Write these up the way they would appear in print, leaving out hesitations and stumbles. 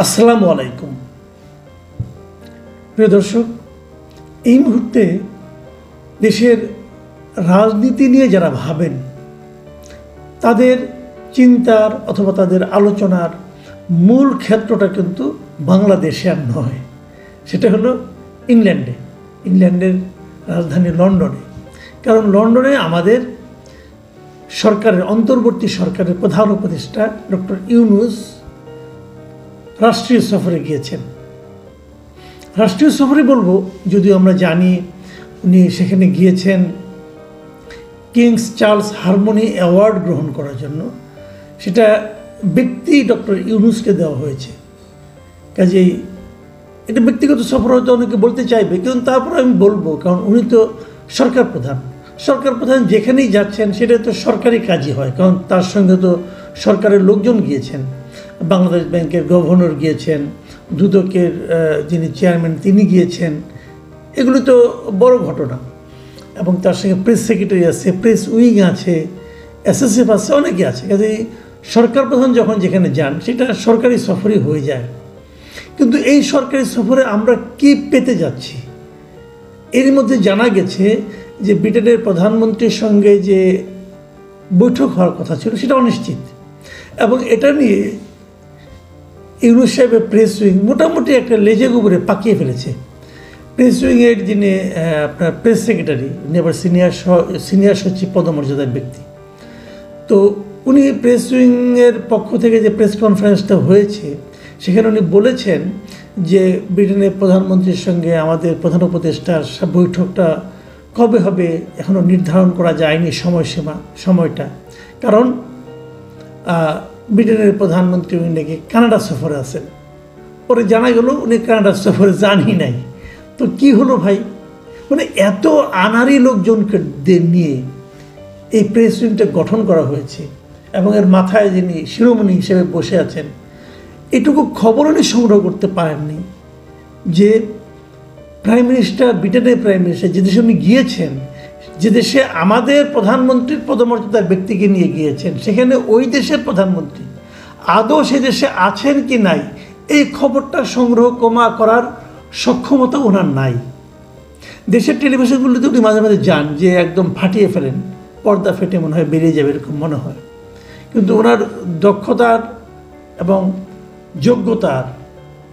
আসসালামু আলাইকুম প্রিয় দর্শক, এই মুহূর্তে দেশের রাজনীতি নিয়ে যারা ভাবেন তাদের চিন্তার অথবা তাদের আলোচনার মূল ক্ষেত্রটা কিন্তু বাংলাদেশে আর নয়, সেটা হলো ইংল্যান্ডের রাজধানী লন্ডনে। কারণ লন্ডনে আমাদের সরকারের অন্তর্বর্তী সরকারের প্রধান উপদেষ্টা ডক্টর ইউনূস রাষ্ট্রীয় সফরে গিয়েছেন। রাষ্ট্রীয় সফরে বলবো, যদিও আমরা জানি উনি সেখানে গিয়েছেন কিংস চার্লস হারমোনি অ্যাওয়ার্ড গ্রহণ করার জন্য। সেটা ব্যক্তি ডক্টর ইউনূসকে দেওয়া হয়েছে। কাজেই এটা ব্যক্তিগত সফর হয়তো অনেকে বলতে চাইবে, কিন্তু তারপরে আমি বলবো, কারণ উনি তো সরকার প্রধান যেখানেই যাচ্ছেন সেটা তো সরকারি কাজই হয়। কারণ তার সঙ্গে তো সরকারের লোকজন গিয়েছেন, বাংলাদেশ ব্যাংকের গভর্নর গিয়েছেন, দুদকের যিনি চেয়ারম্যান তিনি গিয়েছেন। এগুলো তো বড় ঘটনা। এবং তার সঙ্গে প্রেস সেক্রেটারি আছে, প্রেস উইং আছে, এসএসএফ আছে, অনেকে আছে। কাজেই সরকার প্রধান যখন যেখানে যান সেটা সরকারি সফরই হয়ে যায়। কিন্তু এই সরকারি সফরে আমরা কি পেতে যাচ্ছি? এর মধ্যে জানা গেছে যে ব্রিটেনের প্রধানমন্ত্রীর সঙ্গে যে বৈঠক হওয়ার কথা ছিল সেটা অনিশ্চিত। এবং এটা নিয়ে ইউনূস সাহেবের প্রেস উইং মোটামুটি একটা লেজে গোবরে পাকিয়ে ফেলেছে। প্রেস উইংয়ের যিনি আপনার প্রেস সেক্রেটারি, নেবার সিনিয়র সচিব পদমর্যাদার ব্যক্তি, তো উনি প্রেস উইংয়ের পক্ষ থেকে যে প্রেস কনফারেন্সটা হয়েছে সেখানে উনি বলেছেন যে ব্রিটেনের প্রধানমন্ত্রীর সঙ্গে আমাদের প্রধান উপদেষ্টার বৈঠকটা কবে হবে এখনও নির্ধারণ করা যায়নি সময়টা। কারণ ব্রিটেনের প্রধানমন্ত্রী উনি নাকি কানাডা সফরে আছেন। পরে জানা গেল উনি কানাডা সফরে যানই নাই। তো কি হলো ভাই? মানে এত আনাড়ি লোকজনকে নিয়ে এই প্রেস উইংটা গঠন করা হয়েছে এবং এর মাথায় যিনি শিরোমণি হিসেবে বসে আছেন, এটুকু খবর উনি সংগ্রহ করতে পারেননি যে ব্রিটেনের প্রাইম মিনিস্টার যে দেশে উনি গিয়েছেন, যে দেশে আমাদের প্রধানমন্ত্রীর পদমর্যাদার ব্যক্তিকে নিয়ে গিয়েছেন, সেখানে ওই দেশের প্রধানমন্ত্রী আদৌ সে দেশে আছেন কি নাই এই খবরটা সংগ্রহ করার সক্ষমতা ওনার নাই। দেশের টেলিভিশনগুলিতে উনি মাঝে মাঝে যান, যে একদম ফাটিয়ে ফেলেন, পর্দা ফেটে মনে হয় বেরিয়ে যাবে এরকম মনে হয়। কিন্তু ওনার দক্ষতার এবং যোগ্যতার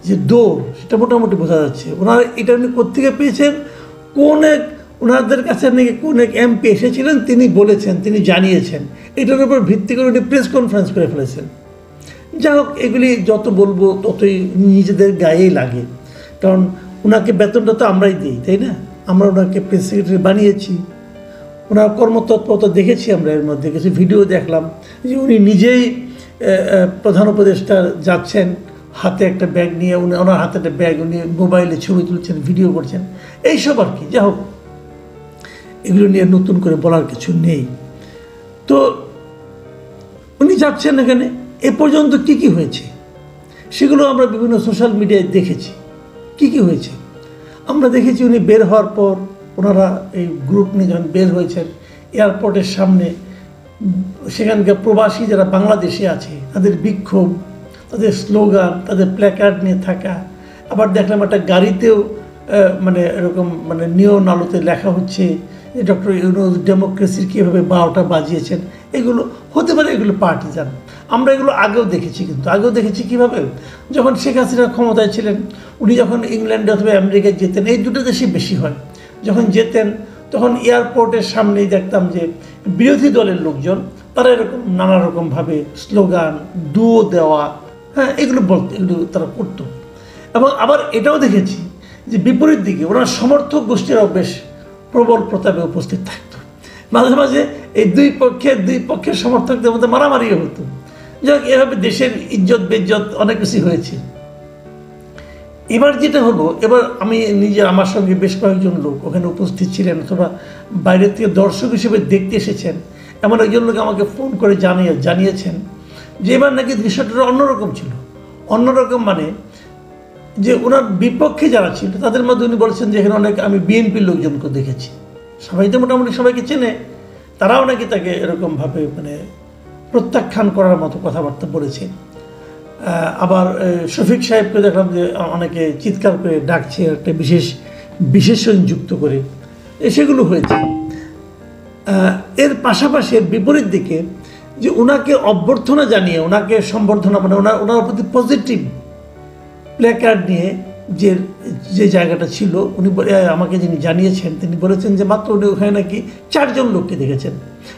যে দৌড় সেটা মোটামুটি বোঝা যাচ্ছে। ওনার এটা উনি কোত্থেকে পেয়েছেন, ওনাদের কাছে নাকি কোন এক এমপি এসেছিলেন, তিনি বলেছেন, তিনি জানিয়েছেন, এটার উপর ভিত্তি করে উনি প্রেস কনফারেন্স করে ফেলেছেন। যাই হোক, এগুলি যত বলবো ততই নিজেদের গায়েই লাগে। কারণ ওনাকে বেতনটা তো আমরাই দিই, তাই না? আমরা ওনাকে প্রেস সেক্রেটারি বানিয়েছি। ওনার কর্মতৎপরতা দেখেছি আমরা, এর মধ্যে কিছু ভিডিও দেখলাম যে উনি নিজেই প্রধান উপদেষ্টা যাচ্ছেন, হাতে একটা ব্যাগ নিয়ে, ওনার হাতে একটা ব্যাগ, উনি মোবাইলে ছবি তুলছেন, ভিডিও করছেন, এইসব আর কি। যাই হোক, এগুলো নিয়ে নতুন করে বলার কিছু নেই। তো উনি যাচ্ছেন এখানে, এ পর্যন্ত কি হয়েছে সেগুলো আমরা বিভিন্ন সোশ্যাল মিডিয়ায় দেখেছি। কি হয়েছে আমরা দেখেছি। উনি বের হওয়ার পর ওনারা এই গ্রুপ নিয়ে যখন বের হয়েছেন এয়ারপোর্টের সামনে, সেখানকার প্রবাসী যারা বাংলাদেশে আছে তাদের বিক্ষোভ, তাদের স্লোগান, তাদের প্ল্যাকার্ড নিয়ে থাকা। আবার দেখলাম একটা গাড়িতেও মানে এরকম মানে নিয়ন আলোতে লেখা হচ্ছে যে ডক্টর ইউনূস ডেমোক্রেসির কীভাবে 12টা বাজিয়েছেন। এগুলো হতে পারে এগুলো পার্টিজান, আমরা এগুলো আগেও দেখেছি। কিন্তু আগেও দেখেছি কীভাবে, যখন শেখ হাসিনা ক্ষমতায় ছিলেন, উনি যখন ইংল্যান্ডে অথবা আমেরিকায় যেতেন, এই দুটো দেশে বেশি হয়, যখন যেতেন তখন এয়ারপোর্টের সামনেই দেখতাম যে বিরোধী দলের লোকজন তারা এরকম নানা রকমভাবে স্লোগান, দুয়ো দেওয়া, হ্যাঁ, এগুলো তারা করতো। এবং আবার এটাও দেখেছি যে বিপরীত দিকে ওনার সমর্থক গোষ্ঠীরাও বেশ প্রবল প্রতাপে উপস্থিত থাকতো। মাঝে মাঝে এই দুই পক্ষের সমর্থকদের মধ্যে মারামারিও হতো। যাক, এভাবে দেশের ইজ্জত বেজ্জত অনেক কিছু হয়েছে। এবার যেটা হলো, এবার আমি নিজে, আমার সঙ্গে বেশ কয়েকজন লোক ওখানে উপস্থিত ছিলেন অথবা বাইরের থেকে দর্শক হিসেবে দেখতে এসেছেন, এমন একজন লোক আমাকে ফোন করে জানিয়েছেন যে এবার নাকি দৃশ্যটা অন্যরকম ছিল। অন্যরকম মানে যে ওনার বিপক্ষে যারা ছিল তাদের মধ্যে উনি বলেছেন যে এখানে অনেক আমি বিএনপির লোকজনকে দেখেছি। সবাই তো মোটামুটি সবাইকে চেনে, তারাও নাকি তাকে এরকমভাবে মানে প্রত্যাখ্যান করার মতো কথাবার্তা বলেছে। আবার শফিক সাহেবকে দেখলাম যে অনেকে চিৎকার করে ডাকছে একটা বিশেষণ যুক্ত করে, সেগুলো হয়েছে। এর পাশাপাশি এর বিপরীত দিকে যে ওনাকে অভ্যর্থনা জানিয়ে, ওনাকে সম্বর্ধনা, মানে ওনার প্রতি পজিটিভ প্ল্যাকার্ড নিয়ে যে জায়গাটা ছিল, উনি আমাকে যিনি জানিয়েছেন তিনি বলেছেন যে মাত্র উনি ওখানে নাকি 4 জন লোককে দেখেছেন।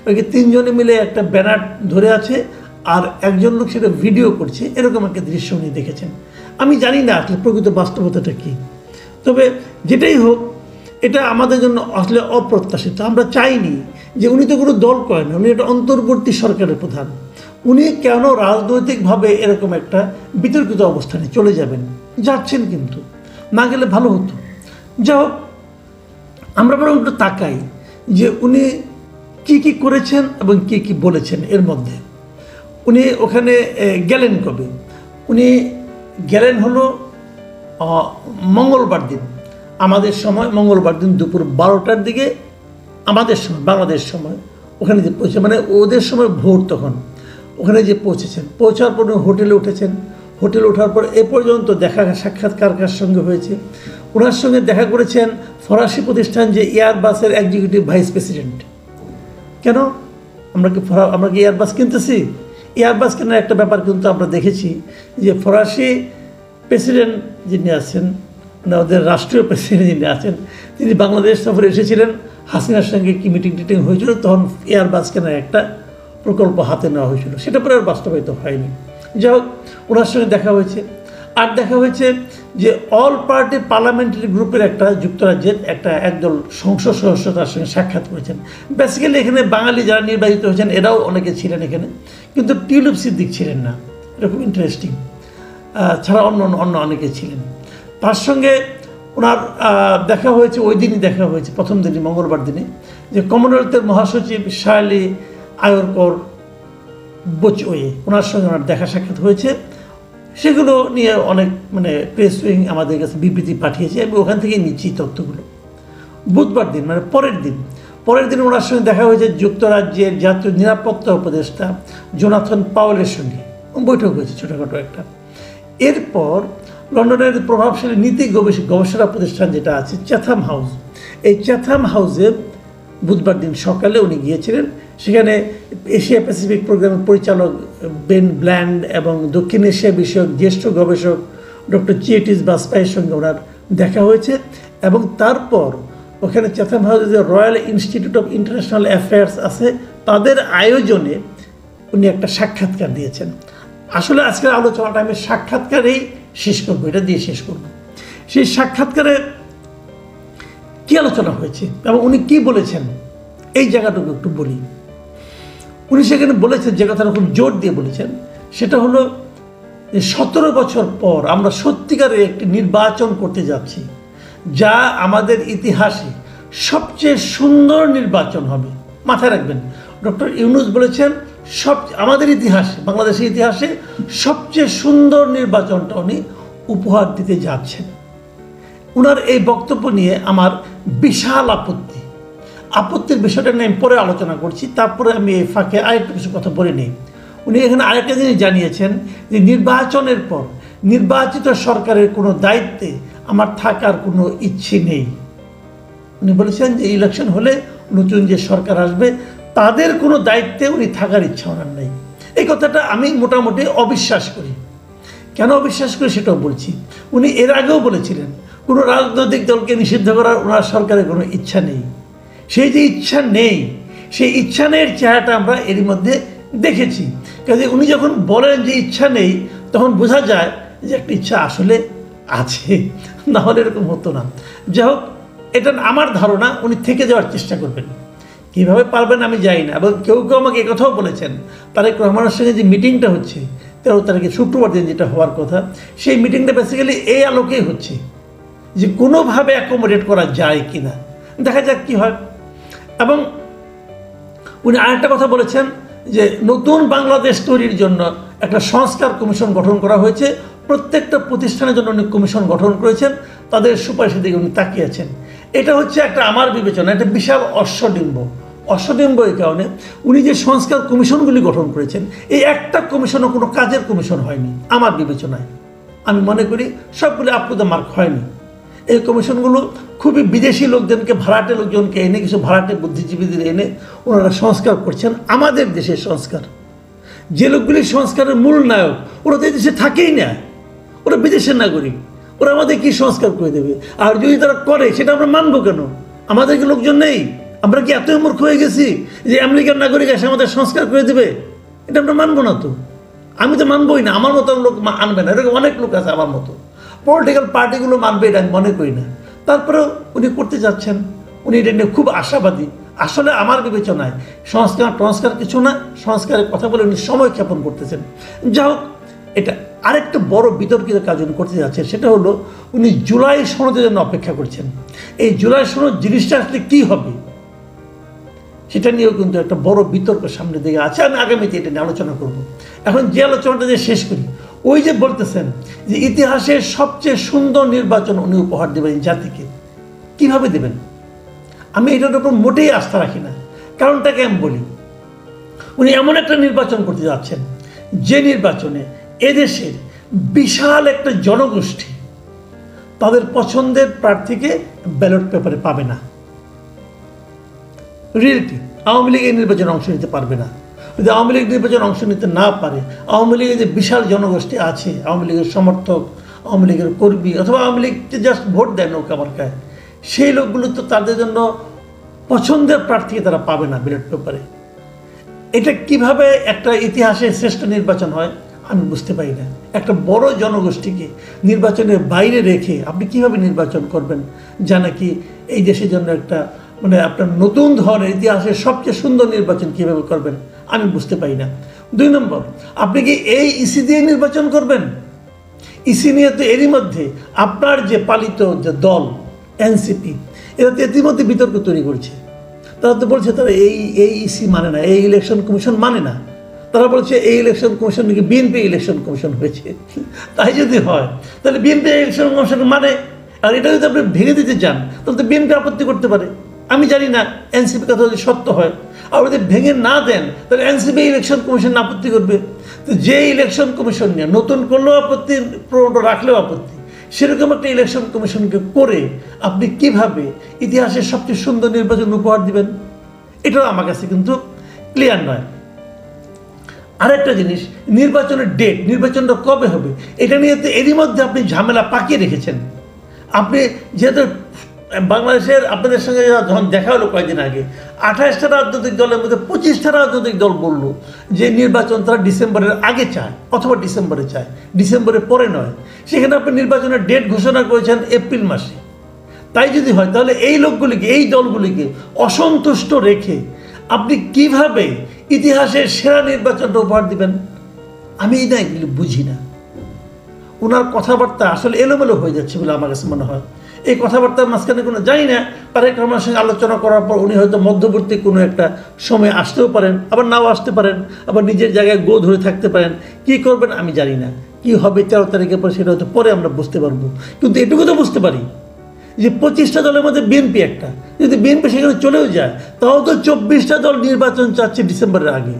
ওইকে 3 জনে মিলে একটা ব্যানার ধরে আছে আর একজন লোক সেটা ভিডিও করছে, এরকম একটা দৃশ্য উনি দেখেছেন। আমি জানি না আসলে প্রকৃত বাস্তবতাটা কী, তবে যেটাই হোক এটা আমাদের জন্য আসলে অপ্রত্যাশিত। আমরা চাইনি যে উনি তো কোনো দল করেন না, উনি একটা অন্তর্বর্তী সরকারের প্রধান, উনি কেন রাজনৈতিকভাবে এরকম একটা বিতর্কিত অবস্থানে চলে যাচ্ছেন, কিন্তু না গেলে ভালো হতো। যা হোক, আমরা বরং একটু তাকাই যে উনি কি করেছেন এবং কি বলেছেন। এর মধ্যে উনি ওখানে গেলেন কবে? উনি গেলেন হলো মঙ্গলবার দিন, আমাদের সময় মঙ্গলবার দিন দুপুর 12টার দিকে, আমাদের সময় বাংলাদেশ সময় ওখানে যে পৌঁছে, মানে ওদের সময় ভোর, তখন ওখানে যে পৌঁছেছেন। পৌঁছার পর হোটেলে উঠেছেন। হোটেলে ওঠার পর এ পর্যন্ত সাক্ষাৎ কার সঙ্গে হয়েছে? ওনার সঙ্গে দেখা করেছেন ফরাসি প্রতিষ্ঠান যে এয়ারবাসের এক্সিকিউটিভ ভাইস প্রেসিডেন্ট। কেন আমরা কি এয়ারবাস কিনতেছি? এয়ারবাস কেনার একটা ব্যাপার কিন্তু আমরা দেখেছি যে ফরাসি প্রেসিডেন্ট যিনি আছেন, মানে ওদের রাষ্ট্রীয় প্রেসিডেন্ট যিনি আছেন, তিনি বাংলাদেশ সফরে এসেছিলেন। হাসিনার সঙ্গে কি মিটিং হয়েছিল, তখন এয়ারবাস কেনার একটা প্রকল্প হাতে নেওয়া হয়েছিল, সেটা পরে আর বাস্তবায়িত হয়নি। যাই হোক, ওনার সঙ্গে দেখা হয়েছে। আর দেখা হয়েছে যে অল পার্টি পার্লামেন্টারি গ্রুপের একটা যুক্তরাজ্যের একদল সংসদ সদস্য তার সঙ্গে সাক্ষাৎ করেছেন। বেসিক্যালি এখানে বাঙালি যারা নির্বাচিত হয়েছেন এরাও অনেকে ছিলেন এখানে, কিন্তু টিউলিপ সিদ্দিক ছিলেন না। এটা খুব ইন্টারেস্টিং। ছাড়া অন্য অনেকে ছিলেন। তার সঙ্গে ওনার দেখা হয়েছে, ওই দিনই দেখা হয়েছে, প্রথম দিনই মঙ্গলবার দিনে, যে কমনওয়েলথের মহাসচিব শার্লি আয়রকর বোচওয়ে, ওনার সঙ্গে ওনার দেখা সাক্ষাৎ হয়েছে। সেগুলো নিয়ে অনেক প্রেস উইং আমাদের কাছে বিবৃতি পাঠিয়েছে, আমি ওখান থেকেই নিচ্ছি তথ্যগুলো। বুধবার দিন, মানে পরের দিন ওনার সঙ্গে দেখা হয়েছে যুক্তরাজ্যের জাতীয় নিরাপত্তা উপদেষ্টা জোনাথন পাওয়েলের সঙ্গে বৈঠক হয়েছে ছোটোখাটো একটা। এরপর লন্ডনের প্রভাবশালী নীতি গবেষণা প্রতিষ্ঠান যেটা আছে চ্যাথাম হাউস, এই চ্যাথাম হাউসে বুধবার দিন সকালে উনি গিয়েছিলেন। সেখানে এশিয়া প্যাসিফিক প্রোগ্রামের পরিচালক বেন ব্ল্যান্ড এবং দক্ষিণ এশিয়া বিষয়ক জ্যেষ্ঠ গবেষক ডক্টর চিয়েটিস বাজপাইয়ের সঙ্গে ওনার দেখা হয়েছে। এবং তারপর ওখানে চ্যাথাম হাউসে যে royal institute of international affairs আছে, তাদের আয়োজনে উনি একটা সাক্ষাৎকার দিয়েছেন। আসলে আজকের আলোচনাটা আমি সাক্ষাৎকারেই শেষ করবো, এটা দিয়ে শেষ করব। সেই সাক্ষাৎকারে কী আলোচনা হয়েছে এবং উনি কী বলেছেন, এই জায়গাটুকু একটু বলি। উনি সেখানে বলেছেন, যে কথাটা খুব জোর দিয়ে বলেছেন, সেটা হলো যে 17 বছর পর আমরা সত্যিকারের একটি নির্বাচন করতে যাচ্ছি, যা আমাদের ইতিহাসে সবচেয়ে সুন্দর নির্বাচন হবে। মাথায় রাখবেন, ডক্টর ইউনূস বলেছেন আমাদের ইতিহাসে, বাংলাদেশের ইতিহাসে সবচেয়ে সুন্দর নির্বাচনটা উনি উপহার দিতে যাচ্ছেন। ওনার এই বক্তব্য নিয়ে আমার বিশাল আপত্তির বিষয়টা নিয়ে আমি পরে আলোচনা করছি। তারপরে আমি এই ফাঁকে আরেকটা কিছু কথা বলে নিই। উনি এখানে আরেকটা জিনিস জানিয়েছেন যে নির্বাচনের পর নির্বাচিত সরকারের কোনো দায়িত্বে আমার থাকার কোনো ইচ্ছে নেই। উনি বলেছেন যে ইলেকশন হলে নতুন যে সরকার আসবে তাদের কোনো দায়িত্বে উনি থাকার ইচ্ছা ওনার নেই। এই কথাটা আমি মোটামুটি অবিশ্বাস করি। কেন অবিশ্বাস করি সেটাও বলছি। উনি এর আগেও বলেছিলেন কোনো রাজনৈতিক দলকে নিষিদ্ধ করার ওনার সরকারের কোনো ইচ্ছা নেই। সেই যে ইচ্ছা নেই, সেই ইচ্ছা নেই চেহারাটা আমরা এরই মধ্যে দেখেছি। কাজে উনি যখন বলেন যে ইচ্ছা নেই, তখন বোঝা যায় যে একটা ইচ্ছা আসলে আছে, না হলে এরকম হতো না। যাই হোক, এটা আমার ধারণা উনি থেকে যাওয়ার চেষ্টা করবেন। কীভাবে পারবেন আমি জানি না। এবং কেউ আমাকে একথাও বলেছেন, তারেক রহমানের সঙ্গে যে মিটিংটা হচ্ছে 13 তারিখে শুক্রবার দিন যেটা হওয়ার কথা, সেই মিটিংটা বেসিক্যালি এই আলোকেই হচ্ছে যে কোনোভাবে অ্যাকোমোডেট করা যায় কি না, দেখা যাক কী হয়। এবং উনি আরেকটা কথা বলেছেন যে নতুন বাংলাদেশ তৈরির জন্য একটা সংস্কার কমিশন গঠন করা হয়েছে। প্রত্যেকটা প্রতিষ্ঠানের জন্য উনি কমিশন গঠন করেছেন, তাদের সুপারিশের দিকে উনি তাকিয়েছেন। এটা হচ্ছে একটা আমার বিবেচনা একটা বিশাল অশ্বডিম্ব। অসম্ভব এই কারণে উনি যে সংস্কার কমিশনগুলি গঠন করেছেন, এই একটা কমিশনও কোনো কাজের কমিশন হয়নি আমার বিবেচনায়। আমি মনে করি সবগুলো আপ টু দ্য মার্ক হয়নি। এই কমিশনগুলো খুবই বিদেশি লোকজনকে, ভাড়াটে লোকজনকে এনে, কিছু ভাড়াটে বুদ্ধিজীবীদের এনে ওনারা সংস্কার করছেন আমাদের দেশের সংস্কার। যে লোকগুলি সংস্কারের মূল নায়ক ওরা তো এই দেশে থাকেই না, ওরা বিদেশের নাগরিক, ওরা আমাদের কি সংস্কার করে দেবে? আর যদি তারা করে সেটা আমরা মানবো কেন? আমাদের কি লোকজন নেই? আমরা কি এতই মূর্খ হয়ে গেছি যে আমেরিকার নাগরিক এসে আমাদের সংস্কার করে দেবে? এটা আমরা মানবো না। তো আমি তো মানবই না, আমার মতো লোক আনবে না। এরকম অনেক লোক আছে আমার মতো, পলিটিক্যাল পার্টিগুলো মানবে এটা আমি মনে করি না। তারপরেও উনি করতে যাচ্ছেন, উনি এটা নিয়ে খুব আশাবাদী। আসলে আমার বিবেচনায় সংস্কার কিছু না, সংস্কারের কথা বলে উনি সময় ক্ষেপণ করতেছেন। যা হোক, এটা আরেকটা বড় বিতর্কিত কাজ উনি করতে যাচ্ছেন, সেটা হলো উনি জুলাই সনদের জন্য অপেক্ষা করছেন। এই জুলাই সনদ জিনিসটা আসলে কী হবে সেটা নিয়েও কিন্তু একটা বড় বিতর্ক সামনে দিকে আছে। আমি আগামীতে এটা নিয়ে আলোচনা করব। এখন যে আলোচনাটা যে শেষ করি, ওই যে বলতেছেন যে ইতিহাসের সবচেয়ে সুন্দর নির্বাচন উনি উপহার দেবেন জাতিকে, কিভাবে দেবেন? আমি এটার উপর মোটেই আস্থা রাখি না। কারণটাকে আমি বলি, উনি এমন একটা নির্বাচন করতে যাচ্ছেন যে নির্বাচনে এদেশের বিশাল একটা জনগোষ্ঠী তাদের পছন্দের প্রার্থীকে ব্যালট পেপারে পাবে না। রিয়েলিটি, আওয়ামী লীগ এই নির্বাচনে অংশ নিতে পারবে না। যদি আওয়ামী লীগ নির্বাচনে অংশ নিতে না পারে, আওয়ামী লীগের যে বিশাল জনগোষ্ঠী আছে, আওয়ামী লীগের সমর্থক, আওয়ামী লীগের কর্মী, অথবা আওয়ামী লীগকে জাস্ট ভোট দেয় নৌকা মার্কায়, সেই লোকগুলো তো তাদের জন্য পছন্দের প্রার্থীকে তারা পাবে না ব্যালট পেপারে। এটা কিভাবে একটা ইতিহাসের শ্রেষ্ঠ নির্বাচন হয় আমি বুঝতে পারি না। একটা বড় জনগোষ্ঠীকে নির্বাচনের বাইরে রেখে আপনি কিভাবে নির্বাচন করবেন, যা নাকি এই দেশের জন্য একটা আপনার নতুন ধরনের ইতিহাসের সবচেয়ে সুন্দর নির্বাচন কিভাবে করবেন আমি বুঝতে পারি না। 2 নম্বর, আপনি কি এই ইসি দিয়ে নির্বাচন করবেন? ইসি নিয়ে তো এরই মধ্যে আপনার যে পালিত যে দল এনসিপি, এরা তো ইতিমধ্যে বিতর্ক তৈরি করছে। তারা তো বলছে তারা এই ইসি মানে না, এই ইলেকশন কমিশন মানে না। তারা বলছে এই ইলেকশন কমিশন নাকি বিএনপি ইলেকশন কমিশন হয়েছে। তাই যদি হয় তাহলে বিএনপি ইলেকশন কমিশন মানে, আর এটা যদি আপনি ভেঙে দিতে চান তাহলে তো বিএনপি আপত্তি করতে পারে। আমি জানি না এনসিপি কথা যদি সত্য হয়, আর যদি ভেঙে না দেন তাহলে এনসিপি ইলেকশন কমিশন আপত্তি করবে। তো যে ইলেকশন কমিশন নিয়ে নতুন করলেও আপত্তি, পুরোনো রাখলেও আপত্তি, সেরকম একটা ইলেকশন কমিশনকে করে আপনি কিভাবে ইতিহাসের সবচেয়ে সুন্দর নির্বাচন উপহার দিবেন? এটাও আমার কাছে কিন্তু ক্লিয়ার নয়। আরেকটা জিনিস, নির্বাচনের ডেট, নির্বাচনটা কবে হবে, এটা নিয়ে তো এরই মধ্যে আপনি ঝামেলা পাকিয়ে রেখেছেন। আপনি যেহেতু বাংলাদেশের আপনাদের সঙ্গে যখন দেখা হলো কয়েকদিন আগে, 28টা রাজনৈতিক দলের মধ্যে 25টা রাজনৈতিক দল বলল যে নির্বাচন তারা ডিসেম্বরের আগে চায় অথবা ডিসেম্বরে চায়, ডিসেম্বরের পরে নয়। সেখানে আপনি নির্বাচনের ডেট ঘোষণা করেছেন এপ্রিল মাসে। তাই যদি হয় তাহলে এই লোকগুলিকে, এই দলগুলিকে অসন্তুষ্ট রেখে আপনি কিভাবে ইতিহাসের সেরা নির্বাচনটা উপহার দিবেন? আমি এই না এগুলি বুঝি না। ওনার কথাবার্তা আসলে এলোমেলো হয়ে যাচ্ছে বলে আমার কাছে মনে হয়। এই কথাবার্তার মাঝখানে কোনো জানি না, তারেক রহমানের সঙ্গে আলোচনা করার পর উনি হয়তো মধ্যবর্তী কোনো একটা সময় আসতেও পারেন, আবার নাও আসতে পারেন, আবার নিজের জায়গায় গো ধরে থাকতে পারেন। কি করবেন আমি জানি না, কি হবে 13 তারিখের পর সেটা হয়তো পরে আমরা বুঝতে পারবো। কিন্তু এটুকু তো বুঝতে পারি যে 25টা দলের মধ্যে বিএনপি একটা, যদি বিএনপি সেখানে চলেও যায় তাও তো 24টা দল নির্বাচন চাচ্ছে ডিসেম্বরের আগে।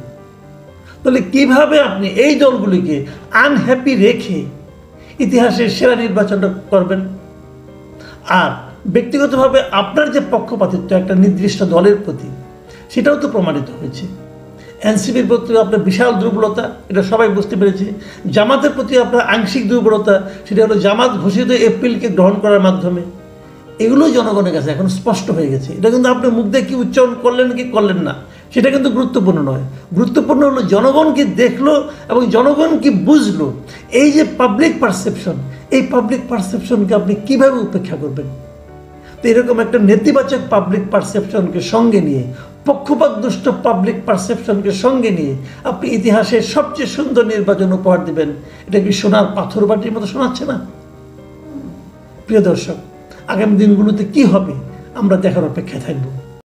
তাহলে কিভাবে আপনি এই দলগুলিকে আনহ্যাপি রেখে ইতিহাসের সেরা নির্বাচনটা করবেন? আর ব্যক্তিগতভাবে আপনার যে পক্ষপাতিত্ব একটা নির্দিষ্ট দলের প্রতি, সেটাও তো প্রমাণিত হয়েছে। এনসিপির প্রতি আপনার বিশাল দুর্বলতা, এটা সবাই বুঝতে পেরেছে। জামাতের প্রতি আপনার আংশিক দুর্বলতা, সেটা হলো জামাত ঘোষিত এপ্রিলকে গ্রহণ করার মাধ্যমে। এগুলো জনগণের কাছে এখন স্পষ্ট হয়ে গেছে। এটা কিন্তু আপনি মুখ দিয়ে কি উচ্চারণ করলেন কি করলেন না সেটা কিন্তু গুরুত্বপূর্ণ নয়। গুরুত্বপূর্ণ হলো জনগণ কি দেখলো এবং জনগণ কি বুঝলো। এই যে পাবলিক পারসেপশন, এই পাবলিক পারসেপশনকে আপনি কিভাবে উপেক্ষা করবেন? তো এরকম একটা নেতিবাচক পাবলিক পারসেপশনকে সঙ্গে নিয়ে, পক্ষপাতদুষ্ট পাবলিক পারসেপশনকে সঙ্গে নিয়ে আপনি ইতিহাসের সবচেয়ে সুন্দর নির্বাচন উপহার দিবেন, এটা কি সোনার পাথর বাটির মতো শোনাচ্ছে না? প্রিয় দর্শক, আগামী দিনগুলোতে কি হবে আমরা দেখার অপেক্ষায় থাকবো।